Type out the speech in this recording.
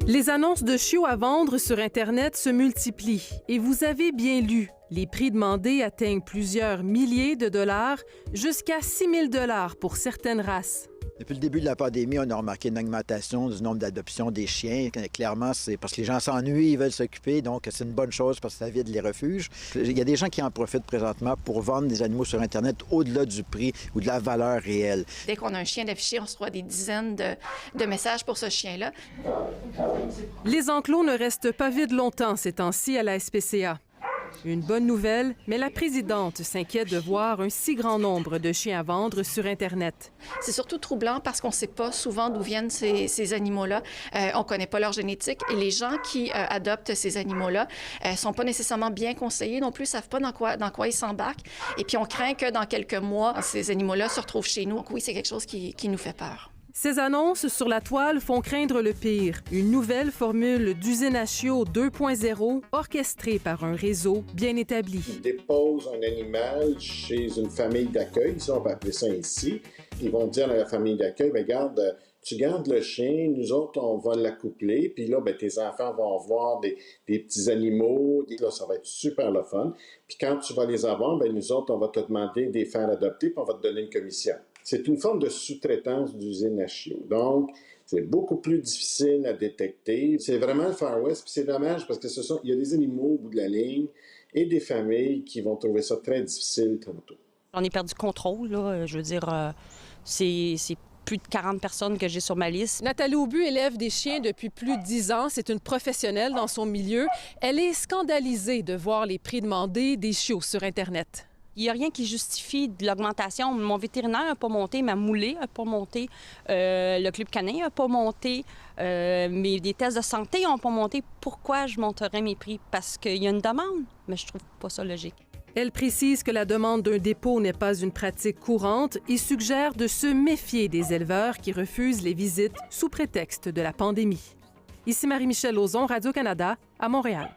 Les annonces de chiots à vendre sur Internet se multiplient et vous avez bien lu. Les prix demandés atteignent plusieurs milliers de dollars, jusqu'à 6 000 $ pour certaines races. Depuis le début de la pandémie, on a remarqué une augmentation du nombre d'adoptions des chiens. Clairement, c'est parce que les gens s'ennuient, ils veulent s'occuper, donc c'est une bonne chose parce que ça vide les refuges. Il y a des gens qui en profitent présentement pour vendre des animaux sur Internet au-delà du prix ou de la valeur réelle. Dès qu'on a un chien d'affiché, on reçoit des dizaines de messages pour ce chien-là. Les enclos ne restent pas vides longtemps ces temps-ci à la SPCA. Une bonne nouvelle, mais la présidente s'inquiète de voir un si grand nombre de chiens à vendre sur Internet. C'est surtout troublant parce qu'on ne sait pas souvent d'où viennent ces animaux-là. On ne connaît pas leur génétique et les gens qui adoptent ces animaux-là ne sont pas nécessairement bien conseillés non plus, ne savent pas dans quoi ils s'embarquent. Et puis on craint que dans quelques mois, ces animaux-là se retrouvent chez nous. Donc oui, c'est quelque chose qui nous fait peur. Ces annonces sur la toile font craindre le pire. Une nouvelle formule d'usine à chiots 2.0 orchestrée par un réseau bien établi. Ils déposent un animal chez une famille d'accueil, si on peut appeler ça ainsi. Ils vont dire à la famille d'accueil, bien, regarde, tu gardes le chien, nous autres, on va l'accoupler, puis là, bien, tes enfants vont avoir des petits animaux. Là, ça va être super le fun. Puis quand tu vas les avoir, bien, nous autres, on va te demander de les faire adopter, puis on va te donner une commission. C'est une forme de sous-traitance d'usine à chiots. Donc, c'est beaucoup plus difficile à détecter. C'est vraiment le Far West, puis c'est dommage parce que il y a des animaux au bout de la ligne et des familles qui vont trouver ça très difficile tantôt. On a perdu contrôle, là. Je veux dire, c'est plus de 40 personnes que j'ai sur ma liste. Nathalie Aubu élève des chiens depuis plus de 10 ans. C'est une professionnelle dans son milieu. Elle est scandalisée de voir les prix demandés des chiots sur Internet. Il n'y a rien qui justifie de l'augmentation. Mon vétérinaire n'a pas monté, ma moulée n'a pas monté, le club canin n'a pas monté, mais des tests de santé n'ont pas monté. Pourquoi je monterais mes prix? Parce qu'il y a une demande, mais je trouve pas ça logique. Elle précise que la demande d'un dépôt n'est pas une pratique courante et suggère de se méfier des éleveurs qui refusent les visites sous prétexte de la pandémie. Ici Marie-Michelle Lauzon, Radio-Canada, à Montréal.